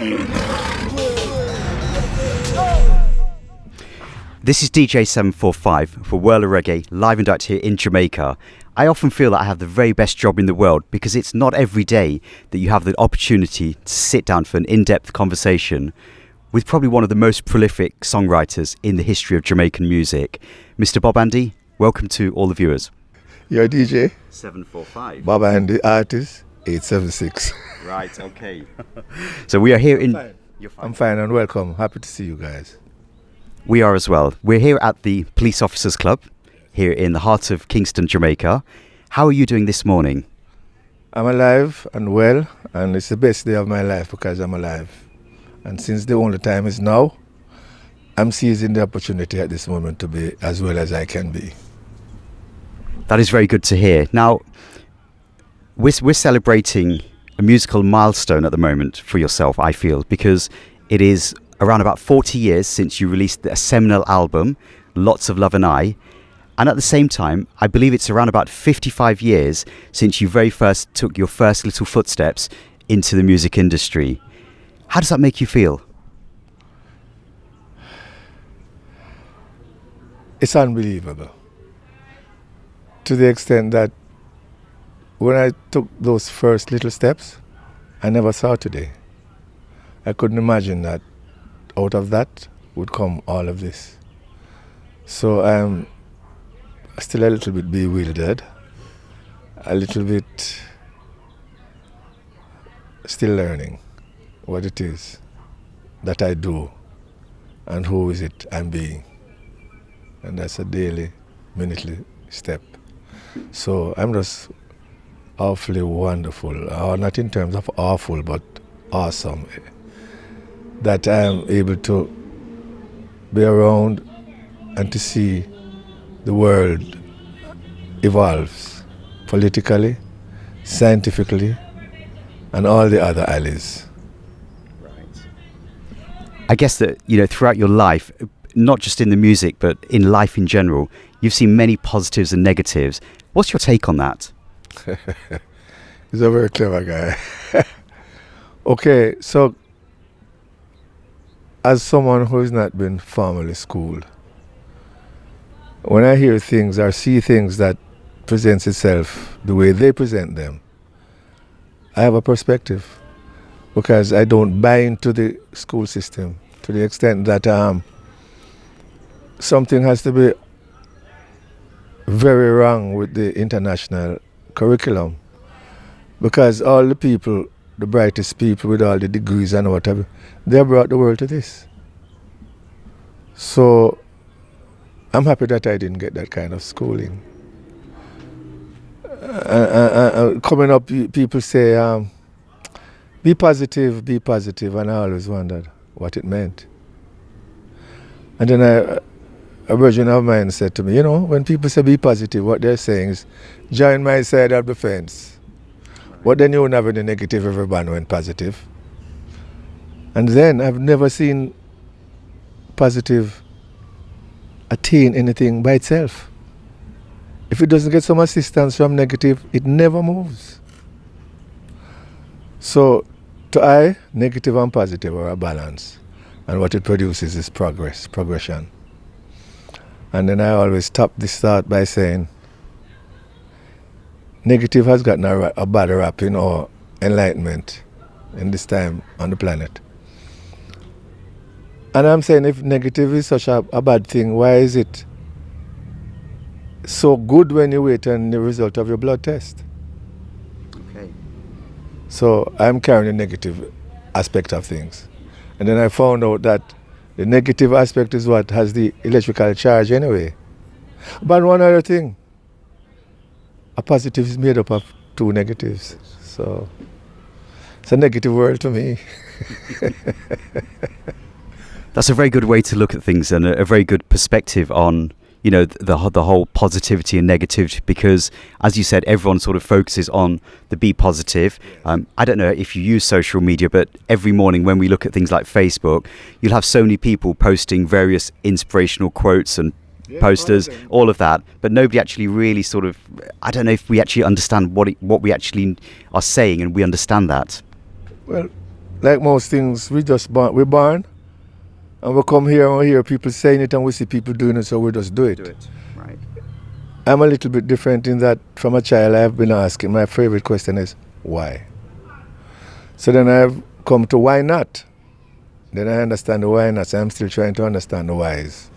This is DJ 745 for World of Reggae, live and direct here in Jamaica. I often feel that I have the very best job in the world because it's not every day that you have the opportunity to sit down for an in-depth conversation with probably one of the most prolific songwriters in the history of Jamaican music. Mr. Bob Andy, welcome to all the viewers. You're DJ? 745. Bob Andy, artist, 876. Right, okay. So we are here in... Fine. I'm fine and welcome. Happy to see you guys. We are as well. We're here at the Police Officers Club, here in the heart of Kingston, Jamaica. How are you doing this morning? I'm alive and well, and it's the best day of my life because I'm alive. And since the only time is now, I'm seizing the opportunity at this moment to be as well as I can be. That is very good to hear. Now, we're celebrating a musical milestone at the moment for yourself, I feel, because it is around about 40 years since you released a seminal album, Lots of Love and I. And at the same time, I believe it's around about 55 years since you very first took your first little footsteps into the music industry. How does that make you feel? It's unbelievable. To the extent that when I took those first little steps, I never saw today. I couldn't imagine that out of that would come all of this. So I'm still a little bit bewildered, a little bit still learning what it is that I do and who is it I'm being. And that's a daily, minutely step. So I'm just awfully wonderful, or not in terms of awful, but awesome, that I am able to be around and to see the world evolves politically, scientifically, and all the other alleys. Right. I guess that, throughout your life, not just in the music, but in life in general, you've seen many positives and negatives. What's your take on that? He's a very clever guy. Okay, so as someone who has not been formally schooled, when I hear things or see things that presents itself the way they present them, I have a perspective because I don't buy into the school system to the extent that something has to be very wrong with the international curriculum, because all the people, the brightest people with all the degrees and whatever, they brought the world to this. So I'm happy that I didn't get that kind of schooling. Coming up, people say, be positive, and I always wondered what it meant. And then a virgin of mine said to me, when people say be positive, what they're saying is, join my side of the fence. But then you won't have any negative if everyone went positive. And then I've never seen positive attain anything by itself. If it doesn't get some assistance from negative, it never moves. So to negative and positive are a balance. And what it produces is progression. And then I always top this thought by saying, negative has gotten a bad rap or enlightenment in this time on the planet. And I'm saying, if negative is such a bad thing, why is it so good when you wait on the result of your blood test? Okay. So I'm carrying the negative aspect of things. And then I found out that the negative aspect is what has the electrical charge anyway. But one other thing, a positive is made up of two negatives. So it's a negative world to me. That's a very good way to look at things, and a very good perspective on, the whole positivity and negativity, because, as you said, everyone sort of focuses on the be positive. I don't know if you use social media, but every morning when we look at things like Facebook, you'll have so many people posting various inspirational quotes and posters, all of that, but nobody actually really I don't know if we actually understand what we actually are saying, and we understand that. Well, like most things, we're born, and we come here and we hear people saying it and we see people doing it, so we just do it. Right. I'm a little bit different in that from a child I've been asking, my favorite question is, why? So then I've come to why not? Then I understand the why not, so I'm still trying to understand the whys.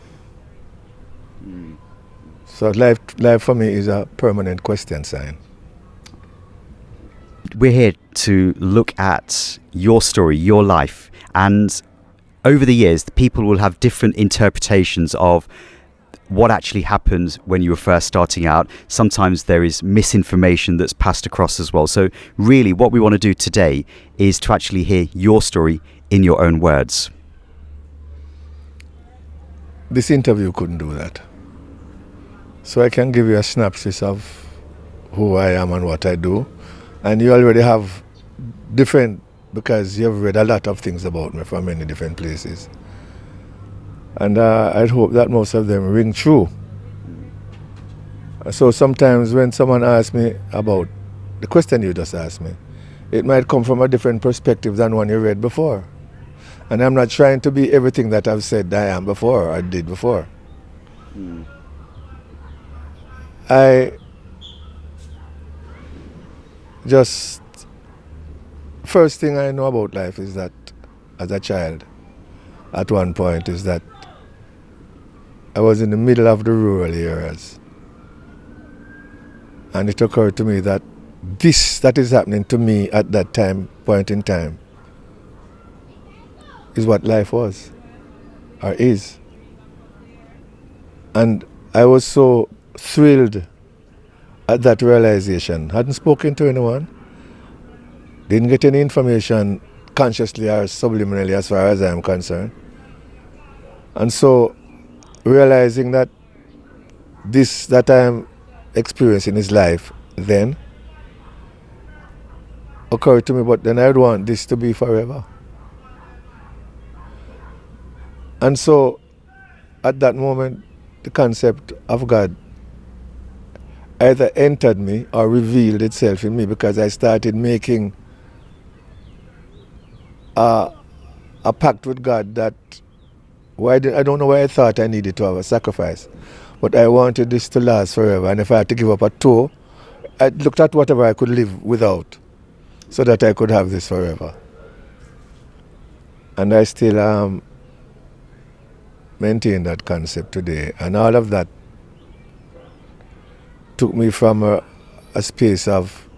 So life for me is a permanent question sign. We're here to look at your story, your life, and over the years, people will have different interpretations of what actually happened when you were first starting out. Sometimes there is misinformation that's passed across as well. So really what we want to do today is to actually hear your story in your own words. This interview couldn't do that. So I can give you a synopsis of who I am and what I do. And you already have different, because you've read a lot of things about me from many different places. And I'd hope that most of them ring true. So sometimes when someone asks me about the question you just asked me, it might come from a different perspective than one you read before. And I'm not trying to be everything that I've said I am before, or I did before. First thing I know about life is that as a child, at one point, is that I was in the middle of the rural areas. And it occurred to me that this that is happening to me at that point in time is what life was, or is. And I was so thrilled at that realization. Hadn't spoken to anyone, didn't get any information consciously or subliminally as far as I'm concerned. And so realizing that this that I'm experiencing is life then occurred to me, but then I'd want this to be forever. And so at that moment, the concept of God either entered me or revealed itself in me, because I started making a pact with God that I don't know why I thought I needed to have a sacrifice, but I wanted this to last forever. And if I had to give up a toe, I looked at whatever I could live without so that I could have this forever. And I still maintain that concept today. And all of that took me from a space of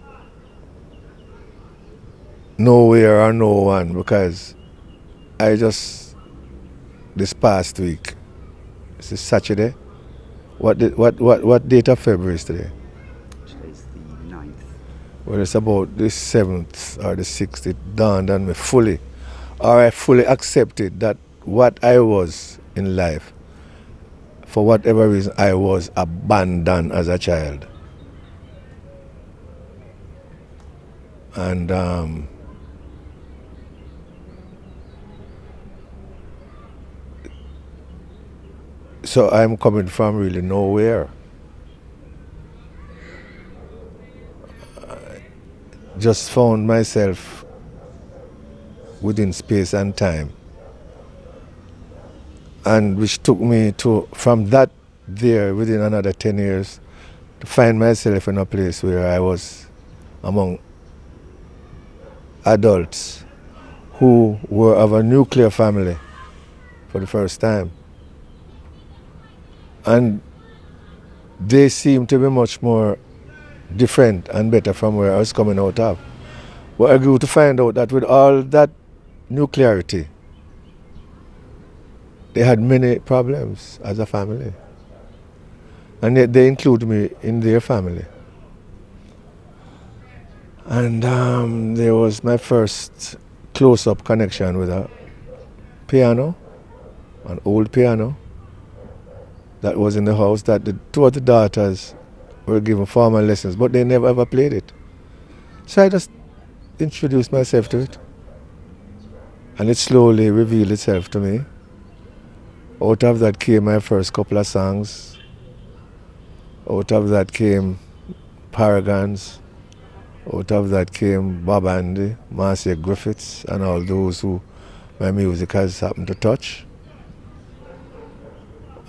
nowhere or no one, because this past week, this is Saturday. What date of February is today? Today's the 9th. Well, it's about the 7th or the 6th, it dawned on me fully, or I fully accepted that what I was in life, for whatever reason, I was abandoned as a child. And so I'm coming from really nowhere. I just found myself within space and time, and which took me to, from that there, within another 10 years, to find myself in a place where I was among adults who were of a nuclear family for the first time. And they seemed to be much more different and better from where I was coming out of. But I grew to find out that with all that nuclearity, they had many problems as a family. And yet they include me in their family. And there was my first close-up connection with a piano, an old piano that was in the house, that the two of the daughters were given formal lessons, but they never ever played it. So I just introduced myself to it, and it slowly revealed itself to me. Out of that came my first couple of songs. Out of that came Paragons. Out of that came Bob Andy, Marcia Griffiths, and all those who my music has happened to touch.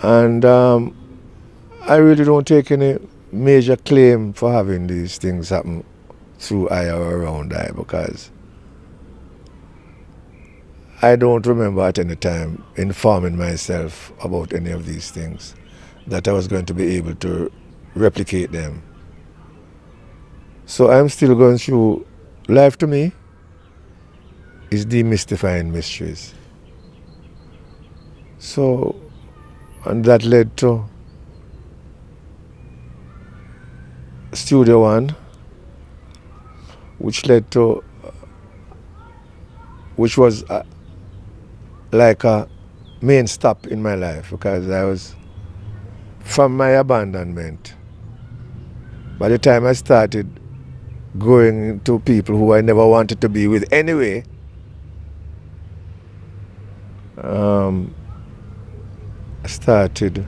And I really don't take any major claim for having these things happen through I or around I, because I don't remember at any time informing myself about any of these things, that I was going to be able to replicate them. So I'm still going through life. To me is demystifying mysteries. So, and that led to Studio One, which was like a main stop in my life, because I was, from my abandonment, by the time I started going to people who I never wanted to be with anyway, started,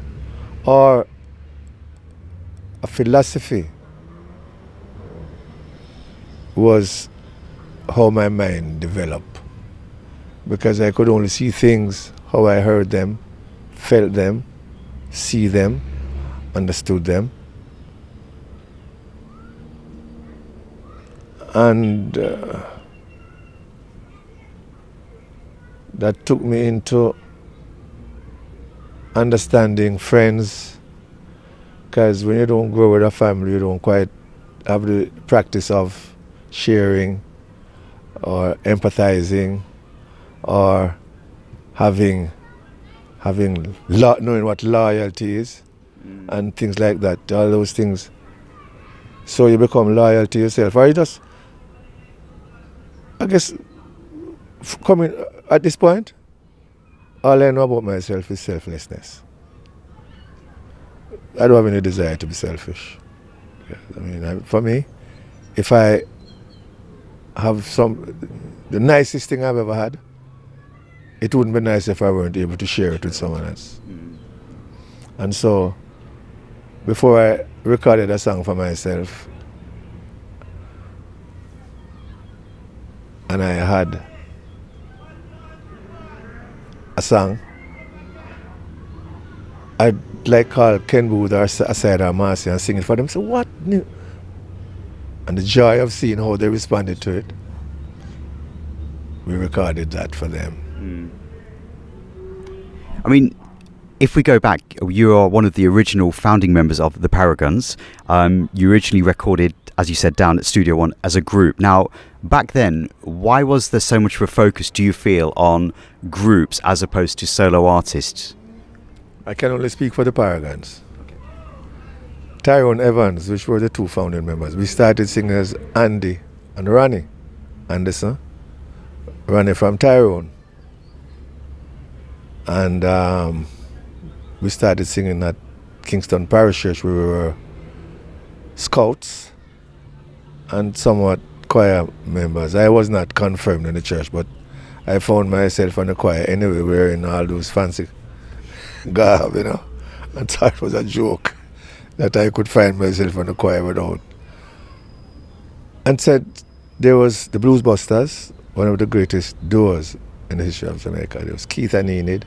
or a philosophy was how my mind developed, because I could only see things how I heard them, felt them, see them, understood them. And that took me into understanding friends, because when you don't grow with a family, you don't quite have the practice of sharing or empathizing or knowing what loyalty is and things like that, all those things. So you become loyal to yourself, or you just, I guess, coming at this point, all I know about myself is selflessness. I don't have any desire to be selfish. I mean, for me, if I have the nicest thing I've ever had, it wouldn't be nice if I weren't able to share it with someone else. And so, before I recorded a song for myself, and I had a song, I'd like call Ken Booth or Aside or Marcy and sing it for them. So what new? And the joy of seeing how they responded to it, we recorded that for them. I mean, if we go back, you are one of the original founding members of the Paragons. You originally recorded, as you said, down at Studio One as a group. Now, back then, why was there so much of a focus, do you feel, on groups as opposed to solo artists? I can only speak for the Paragons. Okay. Tyrone Evans, which were the two founding members, we started singing as Andy and Ronnie Anderson. Ronnie from Tyrone. And we started singing at Kingston Parish Church. We were scouts and somewhat choir members. I was not confirmed in the church, but I found myself in the choir anyway, wearing all those fancy garb, you know, and thought it was a joke that I could find myself in the choir without. And said there was the Blues Busters, one of the greatest duos in the history of Jamaica. There was Keith and Enid,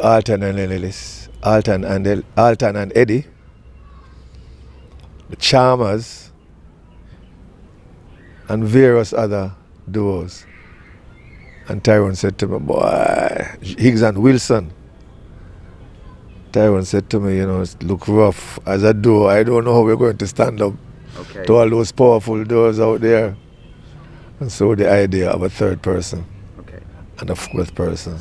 Alton and Ellis, Alton and Eddie, the Charmers, and various other duos. And Tyrone said to me, boy, Higgs and Wilson. Tyrone said to me, you know, it look rough as a duo. I don't know how we're going to stand up to all those powerful duos out there. And so the idea of a third person and a fourth person.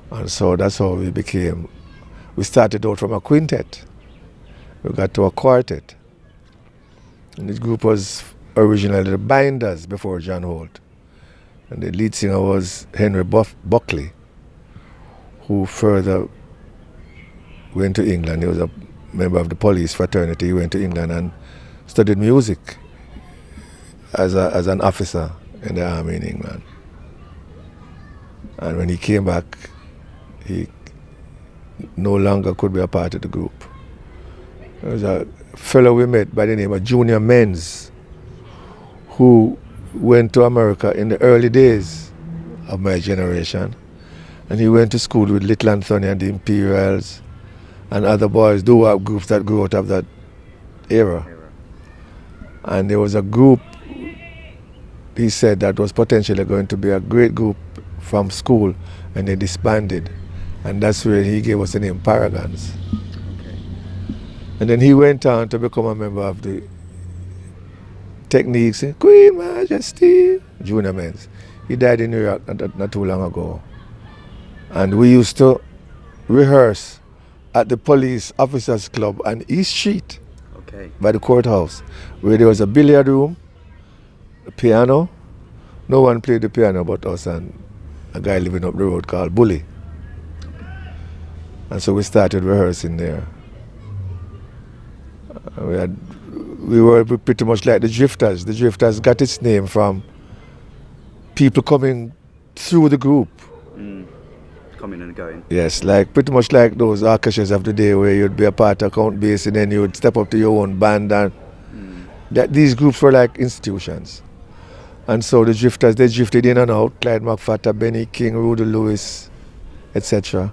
And so that's how we became. We started out from a quintet. We got to a quartet. And this group was originally the Binders before John Holt. And the lead singer was Henry Buckley, who further went to England. He was a member of the police fraternity. He went to England and studied music as an officer in the army in England. And when he came back, he no longer could be a part of the group. There was a fellow we met by the name of Junior Menz, who went to America in the early days of my generation. And he went to school with Little Anthony and the Imperials and other boys, doo-wop groups that grew out of that era. And there was a group, he said, that was potentially going to be a great group from school, and they disbanded. And that's where he gave us the name Paragons. Okay. And then he went on to become a member of the Techniques, Queen Majesty, Junior Men's. He died in New York not too long ago. And we used to rehearse at the police officers club on East Street, Okay. by the courthouse, where there was a billiard room, a piano. No one played the piano but us and a guy living up the road called Bully. And so we started rehearsing there. We were pretty much like the Drifters. The Drifters got its name from people coming through the group. Coming and going. Yes, like pretty much like those orchestras of the day where you'd be a part of count bass and then you would step up to your own band, and that these groups were like institutions. And so the Drifters, they drifted in and out, Clyde McFatter, Benny King, Rudy Lewis, etc.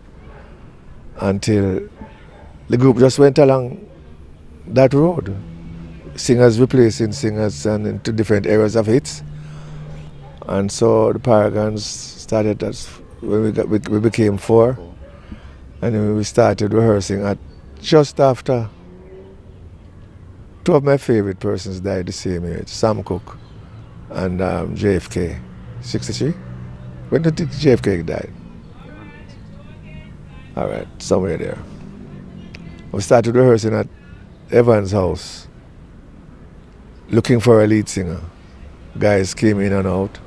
until the group just went along that road. Singers replacing singers and into different eras of hits. And so the Paragons started as when we became four. And then we started rehearsing at just after two of my favorite persons died the same age, Sam Cooke and JFK, 63. When did JFK die? All right, somewhere there. We started rehearsing at Evans' house, looking for a lead singer. Guys came in and out.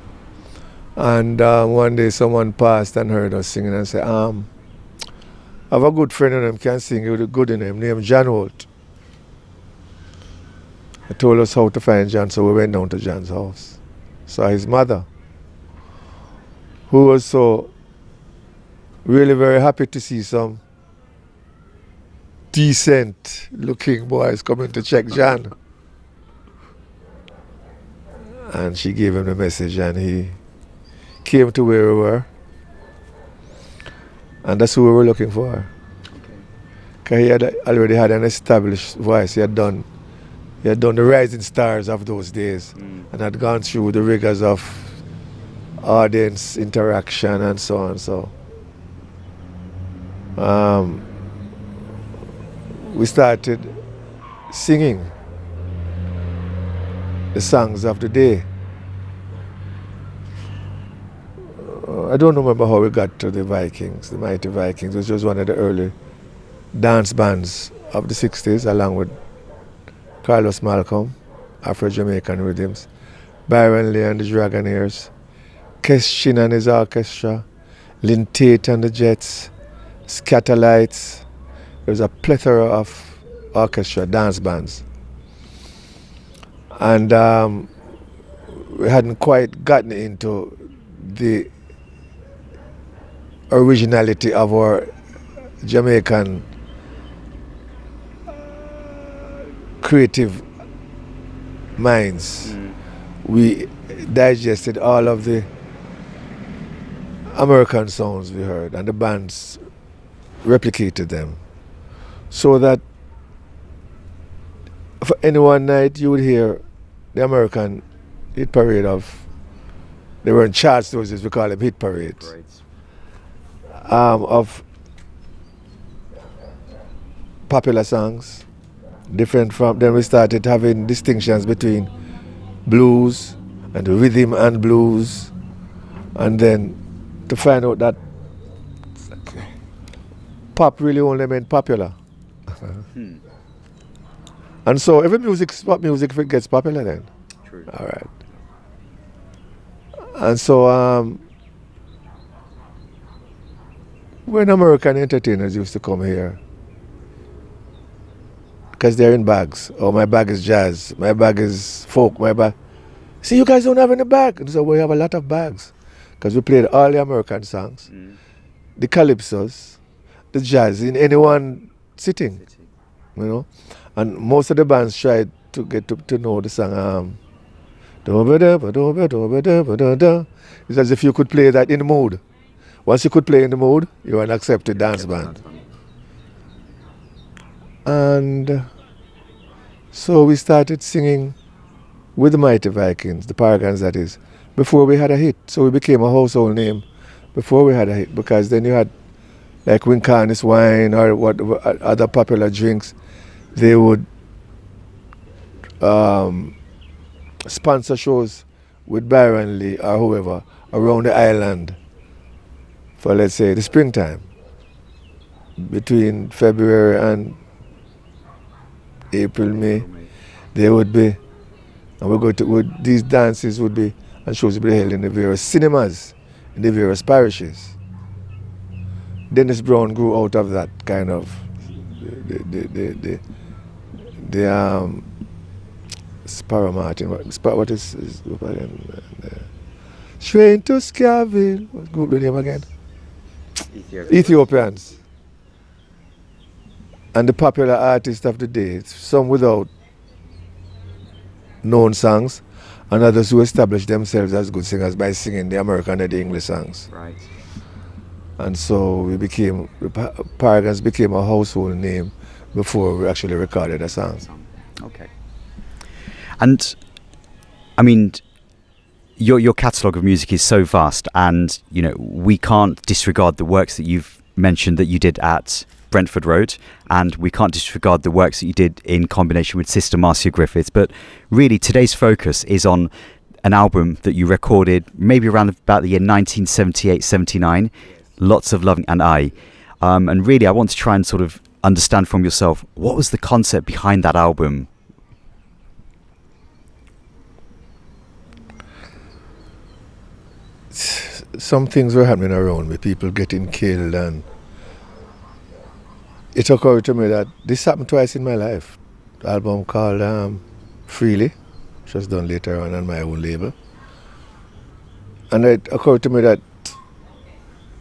And one day someone passed and heard us singing and said, I have a good friend of him, can sing with a good in him, named John Holt. He told us how to find John, so we went down to John's house. Saw his mother, who was so really very happy to see some decent looking boys coming to check John. And she gave him the message and he came to where we were. And that's who we were looking for. Because he had already had an established voice. He had done the Rising Stars of those days and had gone through the rigors of audience interaction and so on. So we started singing the songs of the day. I don't remember how we got to the Vikings, the Mighty Vikings, which was one of the early dance bands of the 60s, along with Carlos Malcolm, Afro-Jamaican Rhythms, Byron Lee and the Dragonaires, Kes Chin and his orchestra, Lynn Tate and the Jets, Scatterlights. There was a plethora of orchestra, dance bands. And we hadn't quite gotten into the originality of our Jamaican creative minds. We digested all of the American sounds we heard, and the bands replicated them. So that for any one night you would hear the American hit parade of, they were in charts those days, we call them hit parades. Of popular songs, different from, then we started having distinctions between blues and rhythm and blues, and then to find out that pop really only meant popular. And so every music's pop music if it gets popular then. True. All right. And so when American entertainers used to come here, because they're in bags. Oh, my bag is jazz, my bag is folk, my bag. See, you guys don't have any bag. And so we have a lot of bags. Because we played all the American songs, the calypsos, the jazz in any one sitting, you know. And most of the bands tried to get to know the song It's as if you could play that in the mood. Once you could play in the mood, you're an accepted dance band. And so we started singing with the Mighty Vikings, the Paragons that is, before we had a hit. So we became a household name before we had a hit, because then you had like Wincarnis wine or what other popular drinks. They would sponsor shows with Byron Lee or whoever around the island for, let's say, the springtime, between February and April, May. They would be, and these dances would be, and shows would be held in the various cinemas in the various parishes. Dennis Brown grew out of that kind of the Sparrow Martin. What is Train to Scaville. What's the name again? Ethiopians. And the popular artists of the day, some without known songs, and others who established themselves as good singers by singing the American and the English songs. Right. And so the Paragons became a household name before we actually recorded a song. Okay. And I mean, your catalogue of music is so vast, and you know we can't disregard the works that you've mentioned that you did at Brentford Road, and we can't disregard the works that you did in combination with Sister Marcia Griffiths. But really, today's focus is on an album that you recorded maybe around about the year 1978-79, Lots of Loving and I. And really, I want to try and sort of understand from yourself, what was the concept behind that album? Some things were happening around me, people getting killed, and it occurred to me that this happened twice in my life. The album called Freely, which was done later on my own label. And it occurred to me that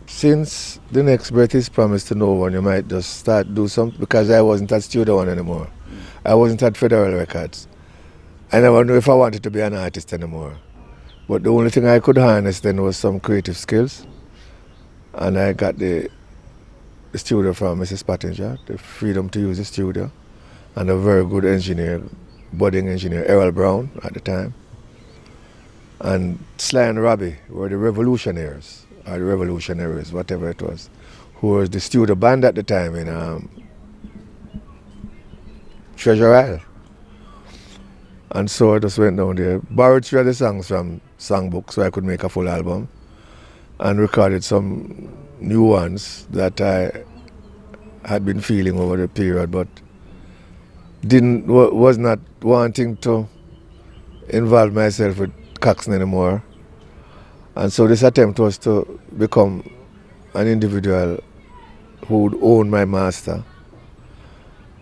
since the next breath is promised to no one, you might just start do something, because I wasn't at Studio One anymore. I wasn't at Federal Records. I never knew if I wanted to be an artist anymore. But the only thing I could harness then was some creative skills. And I got the studio from Mrs. Pottinger, the freedom to use the studio, and a very good engineer, budding engineer, Errol Brown at the time. And Sly and Robbie were the revolutionaries, or the revolutionaries, whatever it was, who was the studio band at the time in Treasure Isle. And so I just went down there, borrowed 3 of the songs from songbook so I could make a full album, and recorded some new ones that I had been feeling over the period, but was not wanting to involve myself with Coxsone anymore. And so this attempt was to become an individual who would own my master,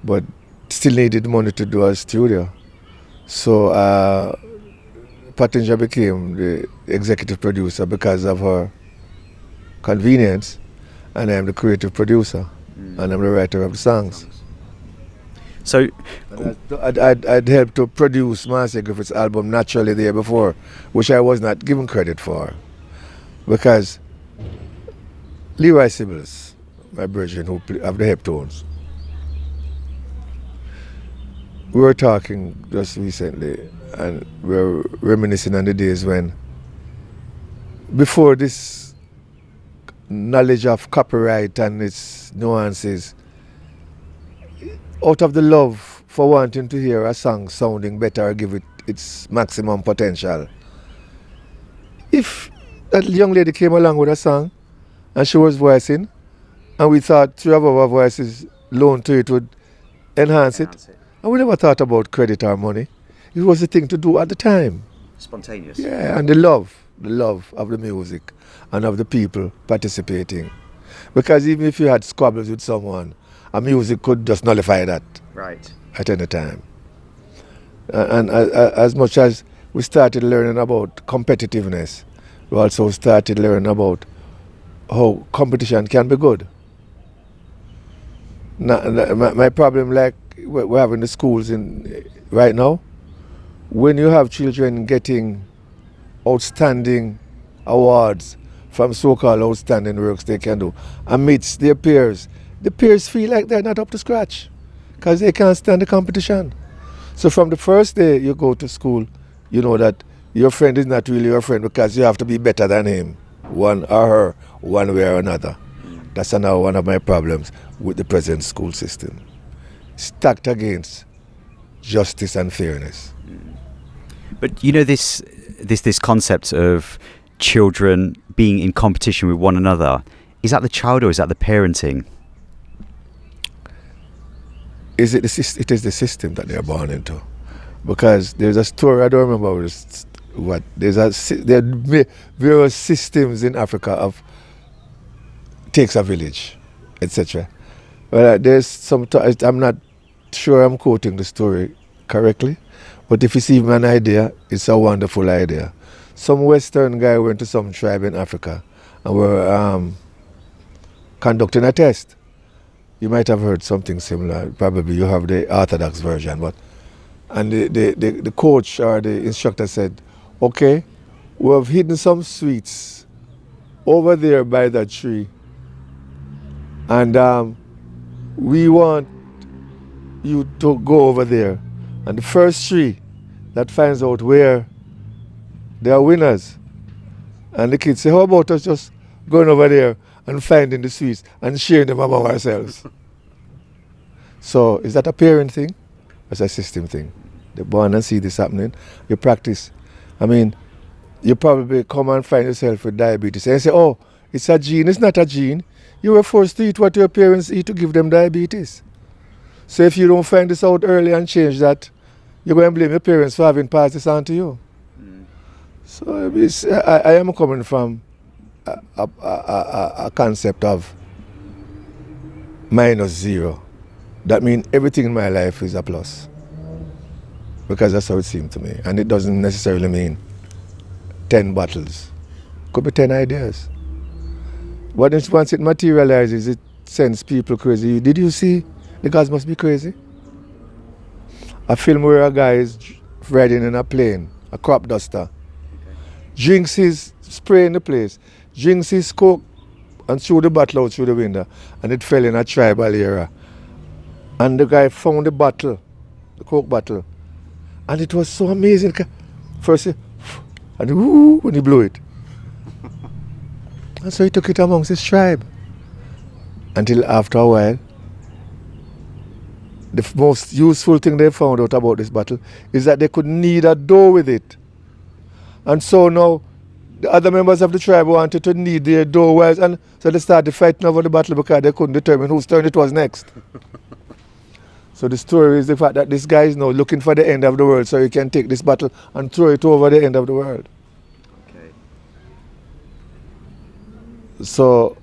but still needed money to do a studio. So Pottinger became the executive producer because of her convenience, and I'm the creative producer, and I'm the writer of the songs. So I'd helped to produce Marcia Griffiths' album Naturally the year before, which I was not given credit for, because Leroy Sibbles, my brethren who of the Heptones, we were talking just recently, and we were reminiscing on the days when, before this knowledge of copyright and its nuances, out of the love for wanting to hear a song sounding better or give it its maximum potential, if that young lady came along with a song and she was voicing, and we thought 3 of our voices loaned to it would enhance it, and we never thought about credit or money. It was the thing to do at the time. spontaneous. Yeah, and the love of the music and of the people participating. Because even if you had squabbles with someone, a music could just nullify that. Right. At any time. And as much as we started learning about competitiveness, we also started learning about how competition can be good. Now, my problem, like we're having the schools in right now, when you have children getting outstanding awards from so-called outstanding works they can do amidst their peers, the peers feel like they're not up to scratch because they can't stand the competition. So from the first day you go to school, you know that your friend is not really your friend because you have to be better than him, one or her, one way or another. That's now one of my problems with the present school system. Stacked against justice and fairness. But you know this concept of children being in competition with one another, is that the child or is that the parenting? It is the system that they're born into. Because there's a story, I don't remember what, there are various systems in Africa of takes a village, etc. Well, there's some, I'm not sure I'm quoting the story correctly, but if it's even an idea, it's a wonderful idea. Some Western guy went to some tribe in Africa and were conducting a test. You might have heard something similar. Probably you have the Orthodox version, but and the coach or the instructor said, "Okay, we have hidden some sweets over there by that tree, and we want you to go over there, and the first tree that finds out where they are winners." And the kids say, "How about us just going over there and finding the sweets and sharing them among ourselves?" So is that a parent thing? It's a system thing. They're born and see this happening. You practice. I mean, you probably come and find yourself with diabetes and you say, "Oh, it's a gene." It's not a gene. You were forced to eat what your parents eat to give them diabetes. So if you don't find this out early and change that, you're going to blame your parents for having passed this on to you. So I am coming from a concept of minus zero. That means everything in my life is a plus. Because that's how it seemed to me. And it doesn't necessarily mean 10 bottles. Could be 10 ideas. But once it materializes, it sends people crazy. Did you see The Gods Must Be Crazy? A film where a guy is riding in a plane, a crop duster, drinks his spray in the place, drinks his coke and threw the bottle out through the window, and it fell in a tribal area. And the guy found the bottle, the coke bottle, and it was so amazing. First, and whoo, when he blew it. And so he took it amongst his tribe. Until after a while, the most useful thing they found out about this bottle is that they could knead a dough with it. And so now, the other members of the tribe wanted to knead their dough, and so they started fighting over the bottle because they couldn't determine whose turn it was next. So the story is the fact that this guy is now looking for the end of the world so he can take this bottle and throw it over the end of the world. Okay. So,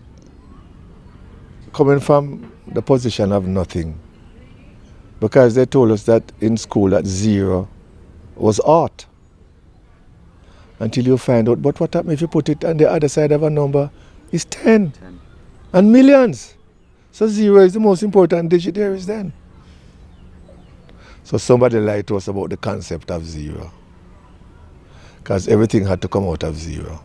coming from the position of nothing, because they told us that in school that zero was art. Until you find out, but what happens if you put it on the other side of a number? It's 10. And millions. So zero is the most important digit there is then. So somebody lied to us about the concept of zero. Because everything had to come out of zero.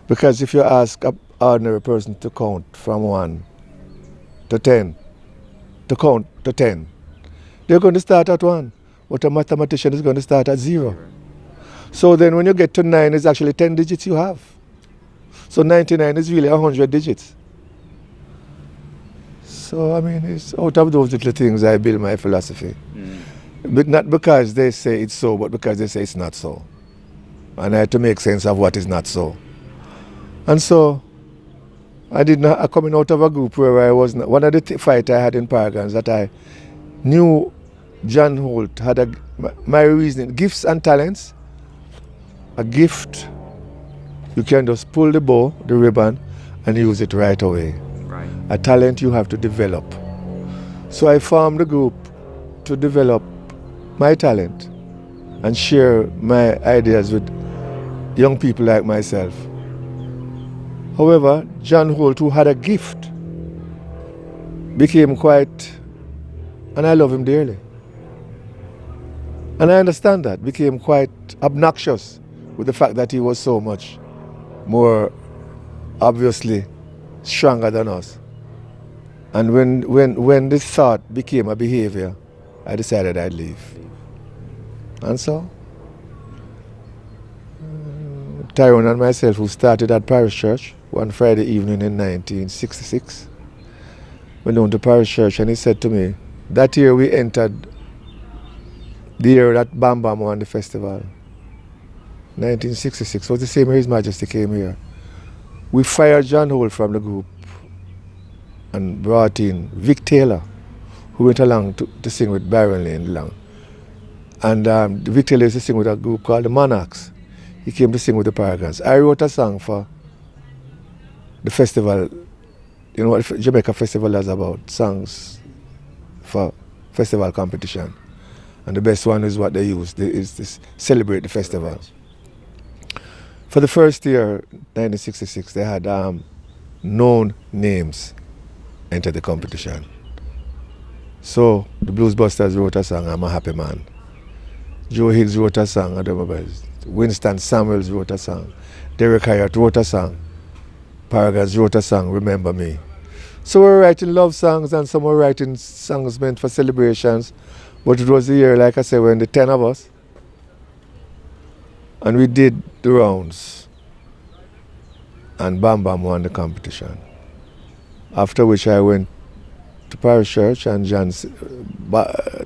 Because if you ask an ordinary person to count from 1 to 10, to count to 10, they're going to start at 1. But a mathematician is going to start at 0. So then when you get to 9, it's actually 10 digits you have. So 99 is really 100 digits. So I mean, it's out of those little things I build my philosophy. But not because they say it's so, but because they say it's not so. And I had to make sense of what is not so. And so I coming out of a group where I was, one of the fights I had in Paragons that I knew John Holt had my reasoning, gifts and talents. A gift, you can just pull the bow, the ribbon, and use it right away. Right. A talent you have to develop. So I formed a group to develop my talent and share my ideas with young people like myself. However, John Holt, who had a gift, became quite, and I love him dearly. And I understand that. Became quite obnoxious with the fact that he was so much more obviously stronger than us. And when this thought became a behavior, I decided I'd leave. And so, Tyrone and myself, who started at Parish Church one Friday evening in 1966, went down to Parish Church, and he said to me, that year we entered the year that Bam Bam won the festival. 1966 was the same year His Majesty came here. We fired John Holt from the group and brought in Vic Taylor, who went along to sing with Byron Lane Long. And Vic Taylor used to sing with a group called the Monarchs. He came to sing with the Paragons. I wrote a song for the festival. You know what the Jamaica Festival is about? Songs for festival competition. And the best one is what they use, is to celebrate the festival. For the first year, 1966, they had known names enter the competition. So the Blues Busters wrote a song, I'm a Happy Man. Joe Higgs wrote a song, I don't remember. Winston Samuels wrote a song. Derek Hyatt wrote a song. Paragons wrote a song, Remember Me. So we were writing love songs, and some were writing songs meant for celebrations. But it was the year, like I said, when the 10 of us, and we did the rounds, and Bam Bam won the competition. After which I went to Parish Church, and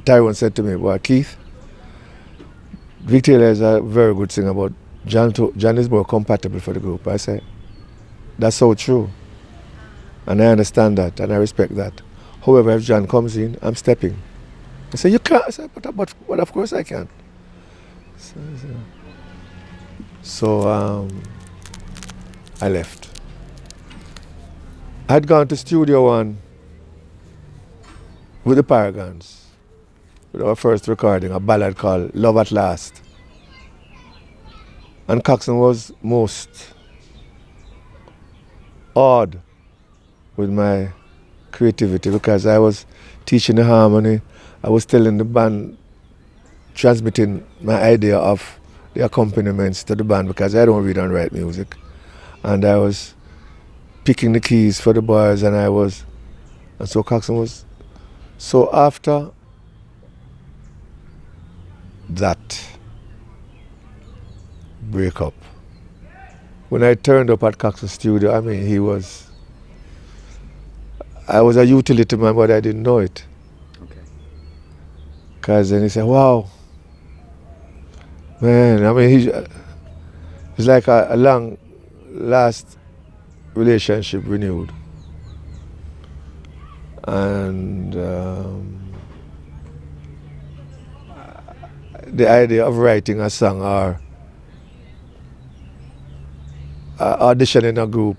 Tyrone said to me, well, Keith, Vic Taylor is a very good singer, but John is more compatible for the group. I said, that's so true. And I understand that, and I respect that. However, if John comes in, I'm stepping. I said, you can't. I said, but of course I can. So I left. I had gone to Studio One with the Paragons, with our first recording, a ballad called Love at Last. And Coxon was most awed with my creativity, because I was teaching the harmony. I was telling the band, transmitting my idea of the accompaniments to the band, because I don't read and write music. And I was picking the keys for the boys, and so Coxon was. So after that breakup, when I turned up at Coxon's studio, I mean, I was a utility man, but I didn't know it. Okay. Because then he said, wow, man, I mean, it's like a long last relationship renewed. And the idea of writing a song or auditioning a group,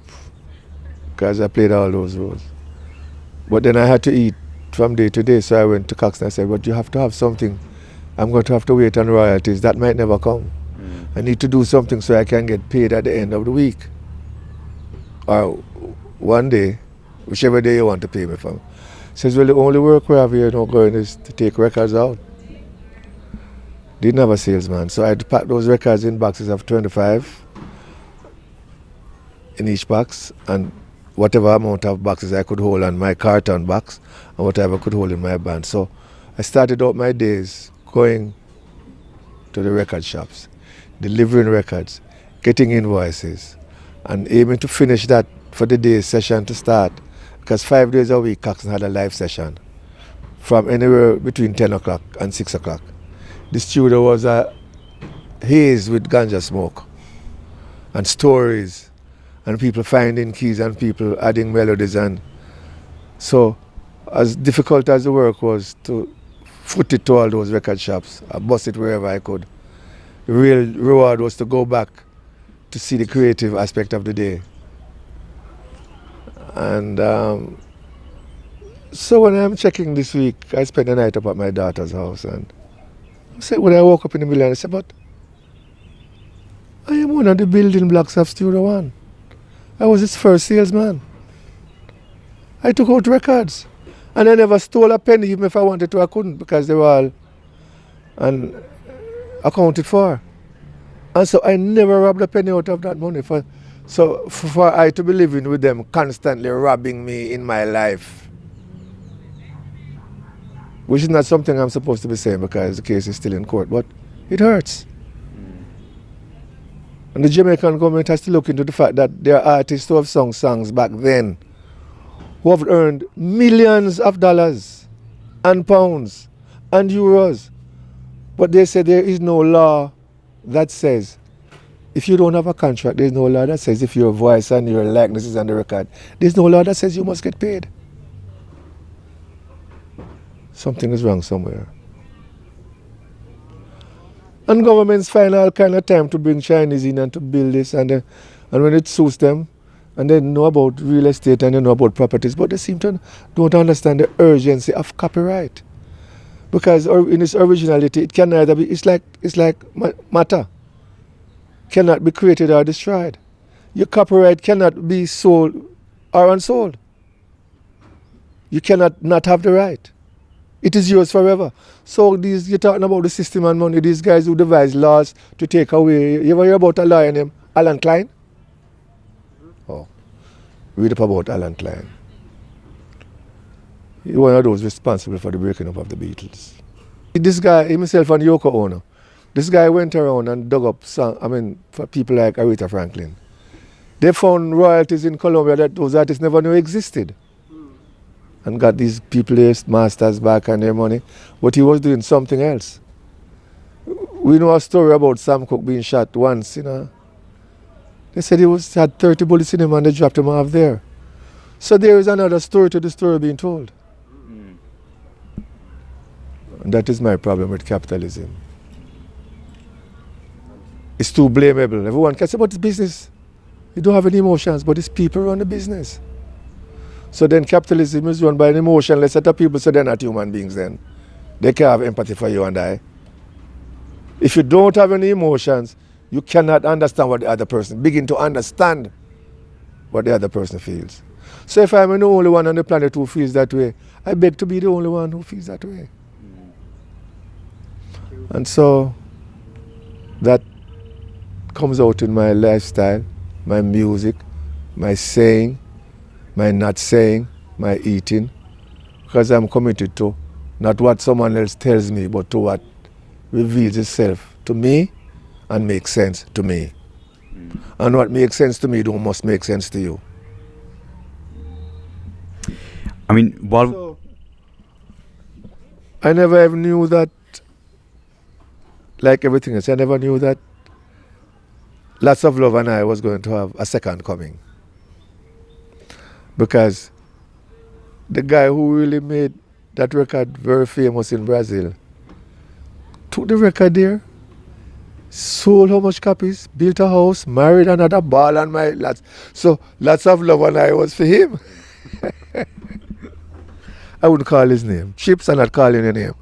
because I played all those roles. But then I had to eat from day to day, so I went to Cox and I said, but you have to have something. I'm going to have to wait on royalties. That might never come. I need to do something so I can get paid at the end of the week. Or one day, whichever day you want to pay me from. Says, well, the only work we have here now going is to take records out. Didn't have a salesman, so I had to pack those records in boxes of 25 in each box, and whatever amount of boxes I could hold on my carton box, and whatever I could hold in my band. So I started out my days going to the record shops, delivering records, getting invoices, and aiming to finish that for the day's session to start. Because 5 days a week, Coxon had a live session from anywhere between 10 o'clock and 6 o'clock. The studio was a haze with ganja smoke and stories and people finding keys and people adding melodies. And so as difficult as the work was to foot it to all those record shops, I bust it wherever I could. The real reward was to go back to see the creative aspect of the day. And so when I'm checking this week, I spent the night up at my daughter's house, and when I woke up in the middle, I said, but I am one of the building blocks of Studio One. I was its first salesman. I took out records, and I never stole a penny. Even if I wanted to, I couldn't, because they were all. And accounted for. And so I never robbed a penny out of that money. For I to be living with them constantly robbing me in my life, which is not something I'm supposed to be saying because the case is still in court, but it hurts. And the Jamaican government has to look into the fact that there are artists who have sung songs back then who have earned millions of dollars and pounds and euros. But they say there is no law that says if you don't have a contract, there's no law that says if your voice and your likeness is on the record, there's no law that says you must get paid. Something is wrong somewhere. And governments find all kind of time to bring Chinese in and to build this, and when it suits them, and they know about real estate and they know about properties, but they seem to don't understand the urgency of copyright. Because in its originality, it can neither be, it's like matter. Cannot be created or destroyed. Your copyright cannot be sold or unsold. You cannot not have the right. It is yours forever. So you're talking about the system and money, these guys who devise laws to take away. You ever hear about a lawyer named Alan Klein? Oh, read up about Alan Klein. He's one of those responsible for the breaking up of the Beatles. This guy, himself and Yoko Ono, this guy went around and dug up for people like Aretha Franklin. They found royalties in Colombia that those artists never knew existed. And got these people, their masters back and their money. But he was doing something else. We know a story about Sam Cooke being shot once, They said he had 30 bullets in him and they dropped him off there. So there is another story to the story being told. And that is my problem with capitalism. It's too blamable. Everyone can say, but it's business. You don't have any emotions, but it's people run the business. So then capitalism is run by an emotionless set of people, so they're not human beings then. They can't have empathy for you and I. If you don't have any emotions, you cannot understand what the other person, begin to understand what the other person feels. So if I'm the only one on the planet who feels that way, I beg to be the only one who feels that way. And so that comes out in my lifestyle, my music, my saying, my not saying, my eating, because I'm committed to not what someone else tells me, but to what reveals itself to me and makes sense to me. And what makes sense to me must make sense to you. I mean, So, I never ever knew that, like everything else, I never knew that Lots of Love and I was going to have a second coming. Because the guy who really made that record very famous in Brazil took the record there, sold how much copies, built a house, married another ball and my lots. So Lots of Love and I was for him. I wouldn't call his name. Chips are not calling your name.